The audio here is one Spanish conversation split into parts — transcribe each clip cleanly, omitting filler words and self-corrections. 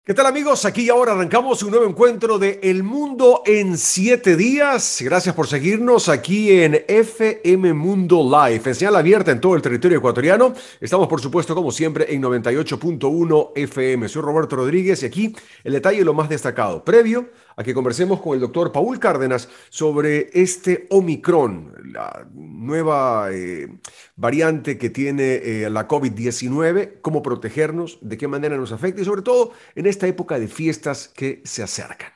¿Qué tal amigos? Aquí y ahora arrancamos un nuevo encuentro de El Mundo en 7 días. Gracias por seguirnos aquí en FM Mundo Live, en señal abierta en todo el territorio ecuatoriano. Estamos por supuesto como siempre en 98.1 FM. Soy Roberto Rodríguez y aquí el detalle de lo más destacado. Previo a que conversemos con el doctor Paul Cárdenas sobre este Omicron, la nueva variante que tiene la COVID-19, cómo protegernos, de qué manera nos afecta y sobre todo en esta época de fiestas que se acercan.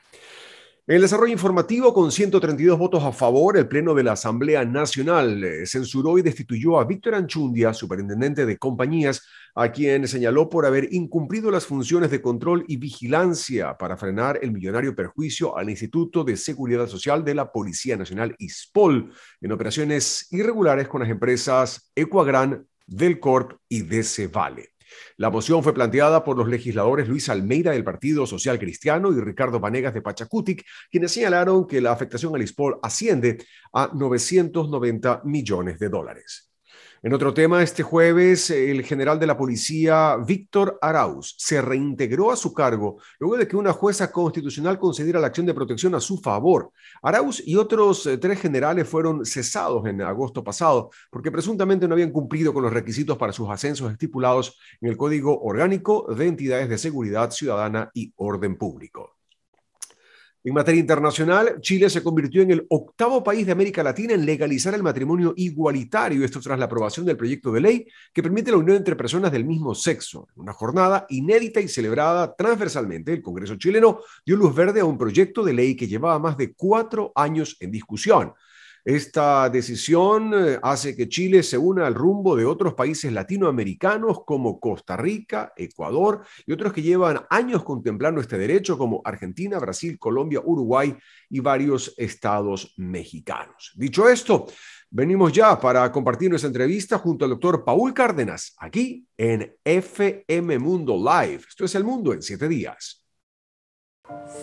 En el desarrollo informativo, con 132 votos a favor, el Pleno de la Asamblea Nacional censuró y destituyó a Víctor Anchundia, superintendente de compañías, a quien señaló por haber incumplido las funciones de control y vigilancia para frenar el millonario perjuicio al Instituto de Seguridad Social de la Policía Nacional, ISPOL, en operaciones irregulares con las empresas Ecuagran, Delcorp y Decevale. La moción fue planteada por los legisladores Luis Almeida del Partido Social Cristiano y Ricardo Vanegas de Pachacutic, quienes señalaron que la afectación al ISPOL asciende a 990 millones de dólares. En otro tema, este jueves, el general de la policía, Víctor Arauz, se reintegró a su cargo luego de que una jueza constitucional concediera la acción de protección a su favor. Arauz y otros 3 generales fueron cesados en agosto pasado porque presuntamente no habían cumplido con los requisitos para sus ascensos estipulados en el Código Orgánico de Entidades de Seguridad Ciudadana y Orden Público. En materia internacional, Chile se convirtió en el 8º país de América Latina en legalizar el matrimonio igualitario, esto tras la aprobación del proyecto de ley que permite la unión entre personas del mismo sexo. En una jornada inédita y celebrada transversalmente, el Congreso chileno dio luz verde a un proyecto de ley que llevaba más de 4 años en discusión. Esta decisión hace que Chile se una al rumbo de otros países latinoamericanos como Costa Rica, Ecuador y otros que llevan años contemplando este derecho como Argentina, Brasil, Colombia, Uruguay y varios estados mexicanos. Dicho esto, venimos ya para compartir nuestra entrevista junto al doctor Paul Cárdenas aquí en FM Mundo Live. Esto es El Mundo en 7 días.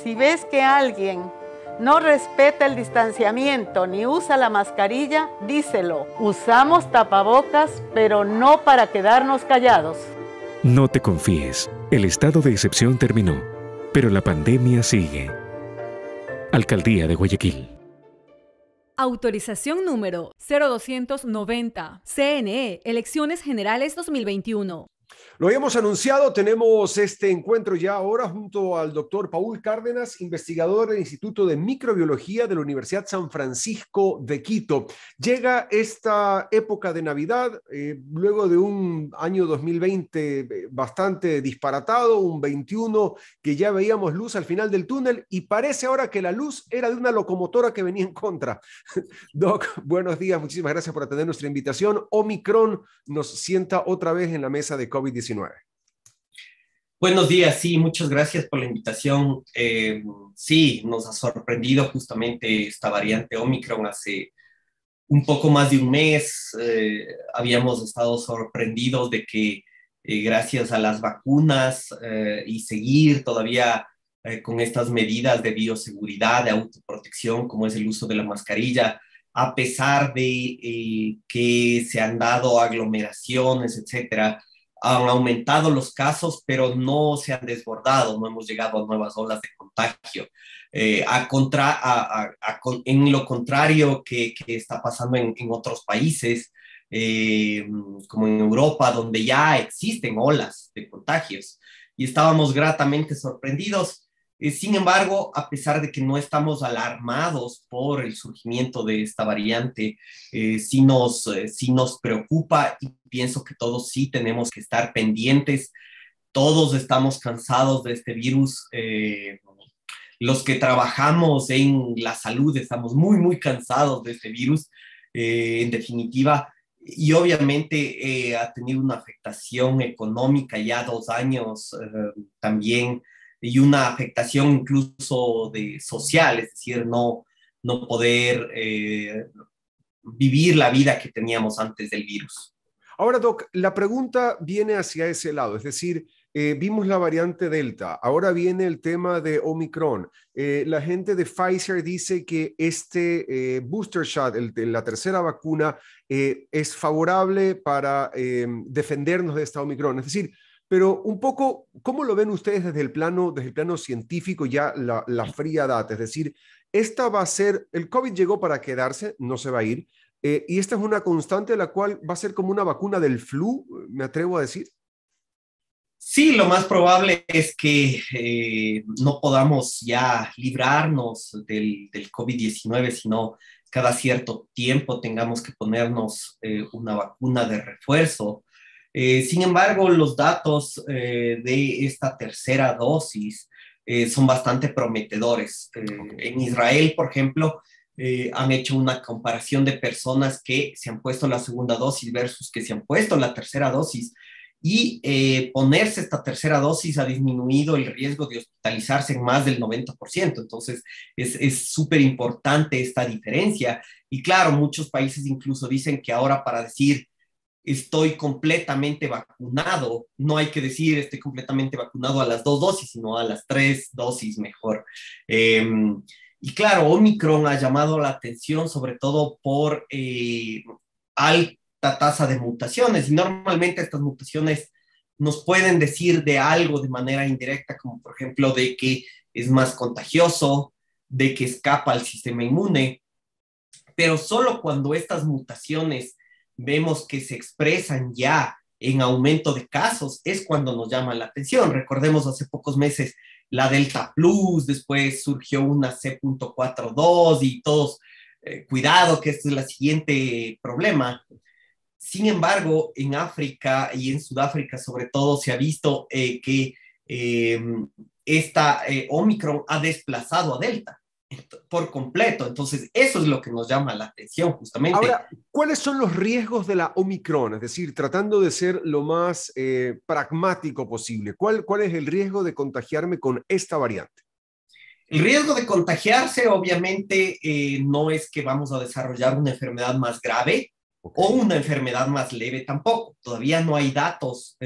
Si ves que alguien no respeta el distanciamiento ni usa la mascarilla, díselo. Usamos tapabocas, pero no para quedarnos callados. No te confíes. El estado de excepción terminó, pero la pandemia sigue. Alcaldía de Guayaquil. Autorización número 0290. CNE, Elecciones Generales 2021. Lo habíamos anunciado, tenemos este encuentro ya ahora junto al doctor Paul Cárdenas, investigador del Instituto de Microbiología de la Universidad San Francisco de Quito. Llega esta época de Navidad, luego de un año 2020 bastante disparatado, un 21 que ya veíamos luz al final del túnel y parece ahora que la luz era de una locomotora que venía en contra. Doc, buenos días, muchísimas gracias por atender nuestra invitación. Omicron nos sienta otra vez en la mesa de COVID-19. Buenos días, sí, muchas gracias por la invitación. Sí, nos ha sorprendido justamente esta variante Omicron hace un poco más de un mes. Habíamos estado sorprendidos de que gracias a las vacunas y seguir todavía con estas medidas de bioseguridad, de autoprotección, como es el uso de la mascarilla, a pesar de que se han dado aglomeraciones, etcétera, han aumentado los casos, pero no se han desbordado, no hemos llegado a nuevas olas de contagio. En lo contrario que está pasando en otros países, como en Europa, donde ya existen olas de contagios. Y estábamos gratamente sorprendidos. Sin embargo, a pesar de que no estamos alarmados por el surgimiento de esta variante, sí nos preocupa y pienso que todos sí tenemos que estar pendientes. Todos estamos cansados de este virus. Los que trabajamos en la salud estamos muy, muy cansados de este virus, en definitiva. Y obviamente ha tenido una afectación económica ya 2 años también, y una afectación incluso social, es decir, no poder vivir la vida que teníamos antes del virus. Ahora, Doc, la pregunta viene hacia ese lado, es decir, vimos la variante Delta, ahora viene el tema de Omicron. La gente de Pfizer dice que este booster shot, la tercera vacuna, es favorable para defendernos de esta Omicron. Es decir, Pero un poco, ¿cómo lo ven ustedes desde el plano científico, ya la fría data? Es decir, esta va a ser, el COVID llegó para quedarse, no se va a ir, y esta es una constante la cual va a ser como una vacuna del flu, me atrevo a decir. Sí, lo más probable es que no podamos ya librarnos del COVID-19, sino cada cierto tiempo tengamos que ponernos una vacuna de refuerzo. Sin embargo, los datos de esta tercera dosis son bastante prometedores. En Israel, por ejemplo, han hecho una comparación de personas que se han puesto la segunda dosis versus que se han puesto la tercera dosis y ponerse esta tercera dosis ha disminuido el riesgo de hospitalizarse en más del 90%. Entonces, es súper importante esta diferencia. Y claro, muchos países incluso dicen que ahora para decir estoy completamente vacunado, no hay que decir estoy completamente vacunado a las 2 dosis, sino a las 3 dosis mejor. Y claro, Omicron ha llamado la atención sobre todo por alta tasa de mutaciones, y normalmente estas mutaciones nos pueden decir de algo de manera indirecta, como por ejemplo de que es más contagioso, de que escapa al sistema inmune, pero solo cuando estas mutaciones vemos que se expresan ya en aumento de casos es cuando nos llama la atención. Recordemos hace pocos meses la Delta Plus, después surgió una C.42 y todos, cuidado que este es el siguiente problema. Sin embargo, en África y en Sudáfrica sobre todo se ha visto que esta Omicron ha desplazado a Delta por completo. Entonces, eso es lo que nos llama la atención justamente. Ahora, ¿cuáles son los riesgos de la Omicron? Es decir, tratando de ser lo más pragmático posible, ¿cuál es el riesgo de contagiarme con esta variante? El riesgo de contagiarse, obviamente, no es que vamos a desarrollar una enfermedad más grave, okay, o una enfermedad más leve tampoco. Todavía no hay datos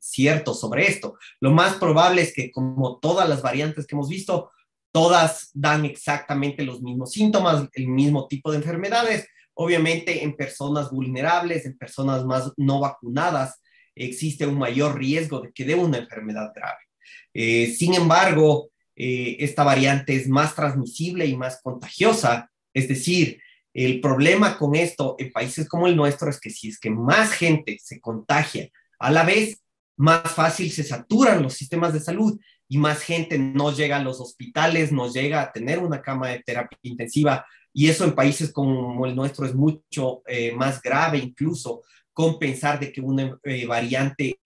ciertos sobre esto. Lo más probable es que, como todas las variantes que hemos visto, todas dan exactamente los mismos síntomas, el mismo tipo de enfermedades. Obviamente, en personas vulnerables, en personas más no vacunadas, existe un mayor riesgo de que dé una enfermedad grave. Sin embargo, esta variante es más transmisible y más contagiosa. Es decir, el problema con esto en países como el nuestro es que si es que más gente se contagia a la vez, más fácil se saturan los sistemas de salud y más gente no llega a los hospitales, no llega a tener una cama de terapia intensiva, y eso en países como el nuestro es mucho más grave, incluso con pensar de que una variante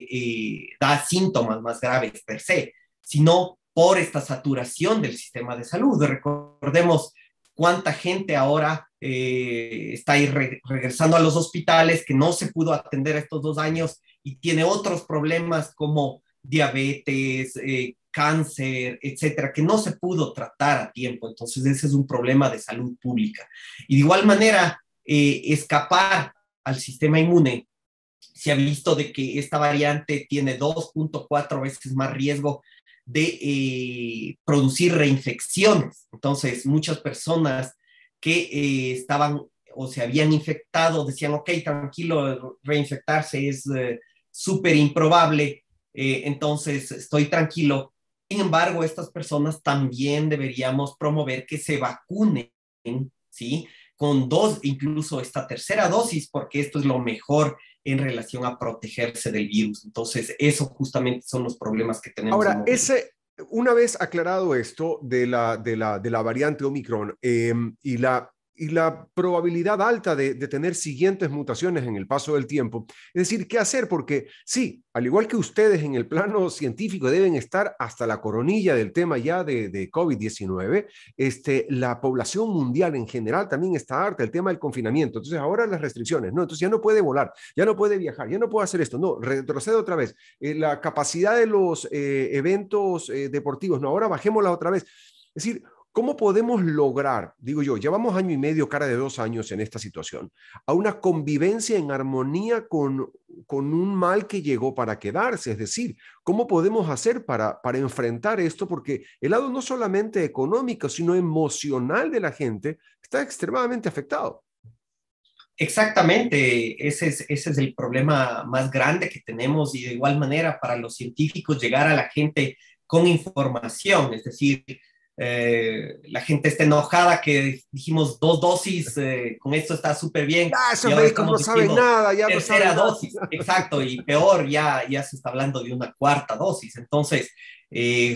da síntomas más graves per se, sino por esta saturación del sistema de salud. Recordemos cuánta gente ahora está ahí regresando a los hospitales que no se pudo atender estos 2 años y tiene otros problemas como diabetes, cáncer, etcétera, que no se pudo tratar a tiempo. Entonces, ese es un problema de salud pública. Y de igual manera, escapar al sistema inmune, se ha visto de que esta variante tiene 2.4 veces más riesgo de producir reinfecciones. Entonces, muchas personas que estaban o se habían infectado decían, ok, tranquilo, reinfectarse es súper improbable, entonces estoy tranquilo. Sin embargo, estas personas también deberíamos promover que se vacunen, ¿sí? Con 2, incluso esta tercera dosis, porque esto es lo mejor en relación a protegerse del virus. Entonces, eso justamente son los problemas que tenemos. Ahora, una vez aclarado esto de la variante Omicron y la probabilidad alta de tener siguientes mutaciones en el paso del tiempo, es decir, ¿qué hacer? Porque sí, al igual que ustedes en el plano científico deben estar hasta la coronilla del tema ya de COVID-19, la población mundial en general también está harta del tema del confinamiento. Entonces ahora las restricciones, no, entonces ya no puede volar, ya no puede viajar, ya no puede hacer esto, no, retrocede otra vez. La capacidad de los eventos deportivos, no, ahora bajémosla otra vez. Es decir, ¿cómo podemos lograr, digo yo, llevamos 1 año y medio, cara de 2 años en esta situación, a una convivencia en armonía con un mal que llegó para quedarse? Es decir, ¿cómo podemos hacer para enfrentar esto? Porque el lado no solamente económico, sino emocional de la gente está extremadamente afectado. Exactamente, ese es el problema más grande que tenemos y de igual manera para los científicos llegar a la gente con información, es decir, la gente está enojada que dijimos 2 dosis, con esto está súper bien Ah, y esos ahora médicos estamos no saben diciendo nada, ya no tercera saben nada. dosis, exacto, y peor, ya se está hablando de una cuarta dosis. Entonces,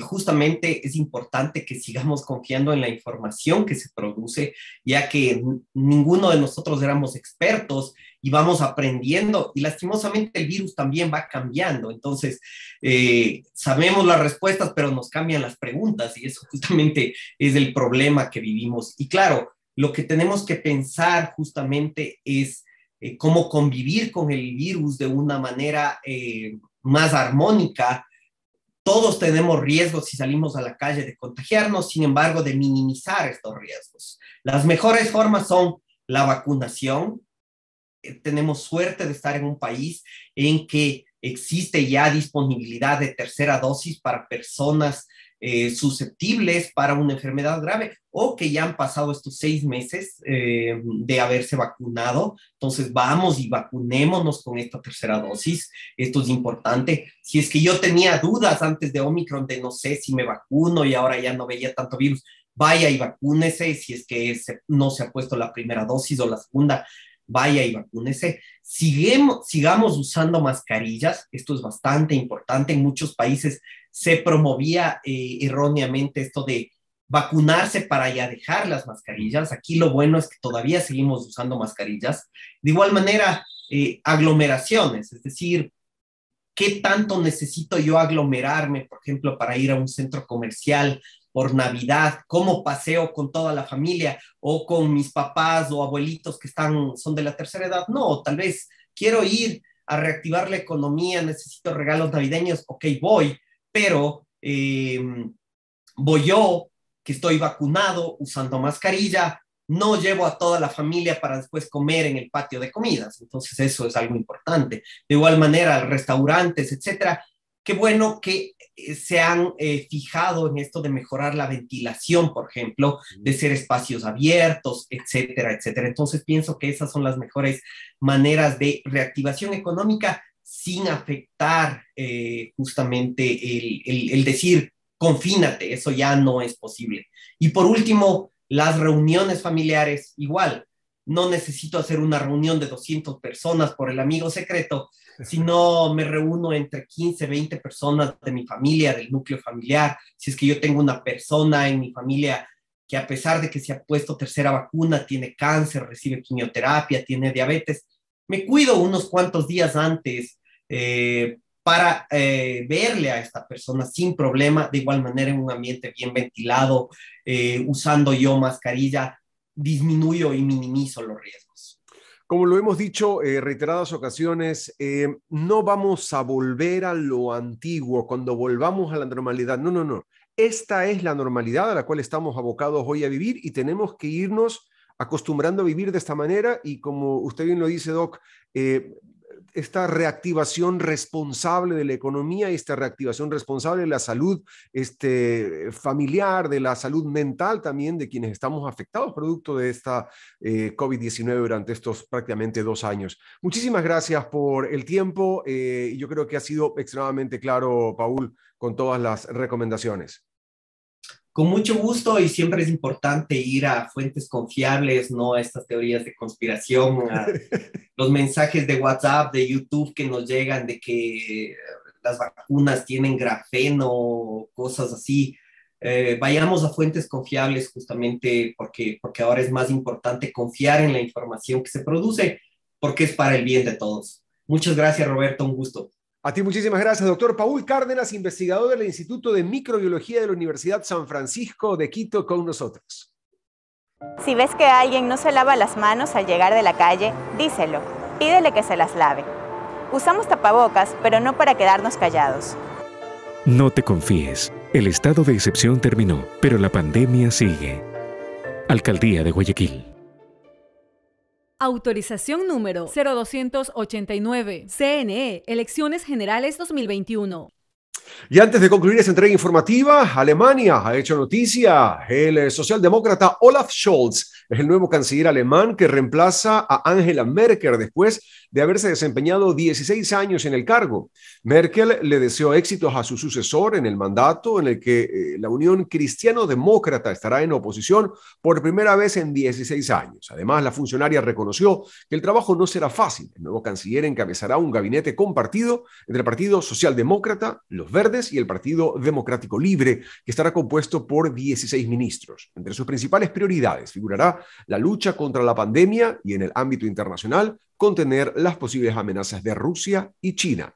justamente es importante que sigamos confiando en la información que se produce, ya que ninguno de nosotros éramos expertos y vamos aprendiendo y lastimosamente el virus también va cambiando. Entonces, sabemos las respuestas, pero nos cambian las preguntas y eso justamente es el problema que vivimos. Y claro, lo que tenemos que pensar justamente es cómo convivir con el virus de una manera más armónica. Todos tenemos riesgos si salimos a la calle de contagiarnos, sin embargo, de minimizar estos riesgos. Las mejores formas son la vacunación. Tenemos suerte de estar en un país en que existe ya disponibilidad de tercera dosis para personas susceptibles para una enfermedad grave o que ya han pasado estos 6 meses de haberse vacunado. Entonces vamos y vacunémonos con esta tercera dosis. Esto es importante. Si es que yo tenía dudas antes de Omicron de no sé si me vacuno y ahora ya no veía tanto virus, vaya y vacúnese. Si es que no se ha puesto la primera dosis o la segunda, vaya y vacúnese. Sigamos usando mascarillas, esto es bastante importante. En muchos países se promovía erróneamente esto de vacunarse para ya dejar las mascarillas. Aquí lo bueno es que todavía seguimos usando mascarillas. De igual manera, aglomeraciones, es decir, ¿qué tanto necesito yo aglomerarme, por ejemplo, para ir a un centro comercial por Navidad? ¿Cómo paseo con toda la familia o con mis papás o abuelitos que son de la tercera edad? No, tal vez quiero ir a reactivar la economía, necesito regalos navideños, ok, voy, pero voy yo, que estoy vacunado, usando mascarilla, no llevo a toda la familia para después comer en el patio de comidas. Entonces eso es algo importante. De igual manera, restaurantes, etcétera. Qué bueno que se han fijado en esto de mejorar la ventilación, por ejemplo, de ser espacios abiertos, etcétera, etcétera. Entonces pienso que esas son las mejores maneras de reactivación económica sin afectar justamente el decir confínate, eso ya no es posible. Y por último, las reuniones familiares, igual, no necesito hacer una reunión de 200 personas por el amigo secreto, sino me reúno entre 15, 20 personas de mi familia, del núcleo familiar. Si es que yo tengo una persona en mi familia que a pesar de que se ha puesto tercera vacuna, tiene cáncer, recibe quimioterapia, tiene diabetes, me cuido unos cuantos días antes para verle a esta persona sin problema, de igual manera en un ambiente bien ventilado, usando yo mascarilla, disminuyo y minimizo los riesgos. Como lo hemos dicho reiteradas ocasiones, no vamos a volver a lo antiguo cuando volvamos a la normalidad. No, no, no. Esta es la normalidad a la cual estamos abocados hoy a vivir y tenemos que irnos acostumbrando a vivir de esta manera y como usted bien lo dice, Doc, esta reactivación responsable de la economía, esta reactivación responsable de la salud familiar, de la salud mental también de quienes estamos afectados producto de esta COVID-19 durante estos prácticamente 2 años. Muchísimas gracias por el tiempo. Yo creo que ha sido extremadamente claro, Paul, con todas las recomendaciones. Con mucho gusto y siempre es importante ir a fuentes confiables, no a estas teorías de conspiración, a los mensajes de WhatsApp, de YouTube que nos llegan de que las vacunas tienen grafeno, cosas así. Vayamos a fuentes confiables justamente porque ahora es más importante confiar en la información que se produce porque es para el bien de todos. Muchas gracias, Roberto, un gusto. A ti muchísimas gracias, doctor Paul Cárdenas, investigador del Instituto de Microbiología de la Universidad San Francisco de Quito, con nosotros. Si ves que alguien no se lava las manos al llegar de la calle, díselo, pídele que se las lave. Usamos tapabocas, pero no para quedarnos callados. No te confíes, el estado de excepción terminó, pero la pandemia sigue. Alcaldía de Guayaquil. Autorización número 0289. CNE, Elecciones Generales 2021. Y antes de concluir esta entrega informativa, Alemania ha hecho noticia. El socialdemócrata Olaf Scholz es el nuevo canciller alemán que reemplaza a Angela Merkel después de haberse desempeñado 16 años en el cargo. Merkel le deseó éxitos a su sucesor en el mandato en el que la Unión Cristiano-Demócrata estará en oposición por primera vez en 16 años. Además, la funcionaria reconoció que el trabajo no será fácil. El nuevo canciller encabezará un gabinete compartido entre el Partido Socialdemócrata, los Verdes y el Partido Democrático Libre, que estará compuesto por 16 ministros. Entre sus principales prioridades figurará la lucha contra la pandemia y, en el ámbito internacional, contener las posibles amenazas de Rusia y China.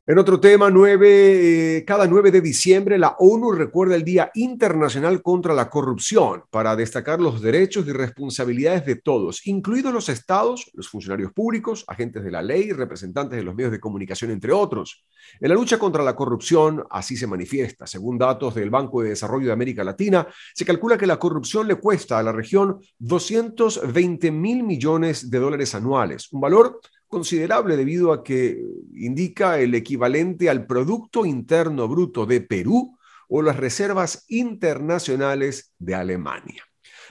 En otro tema, cada 9 de diciembre la ONU recuerda el Día Internacional contra la Corrupción para destacar los derechos y responsabilidades de todos, incluidos los estados, los funcionarios públicos, agentes de la ley, representantes de los medios de comunicación, entre otros. En la lucha contra la corrupción así se manifiesta. Según datos del Banco de Desarrollo de América Latina, se calcula que la corrupción le cuesta a la región $220 mil millones anuales, un valor considerable debido a que indica el equivalente al Producto Interno Bruto de Perú o las reservas internacionales de Alemania.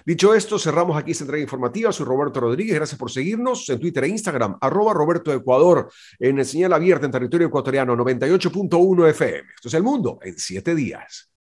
Dicho esto, cerramos aquí esta entrega informativa. Soy Roberto Rodríguez. Gracias por seguirnos en Twitter e Instagram, @RobertoEcuador, en señal abierta en territorio ecuatoriano 98.1 FM. Esto es El Mundo en 7 días.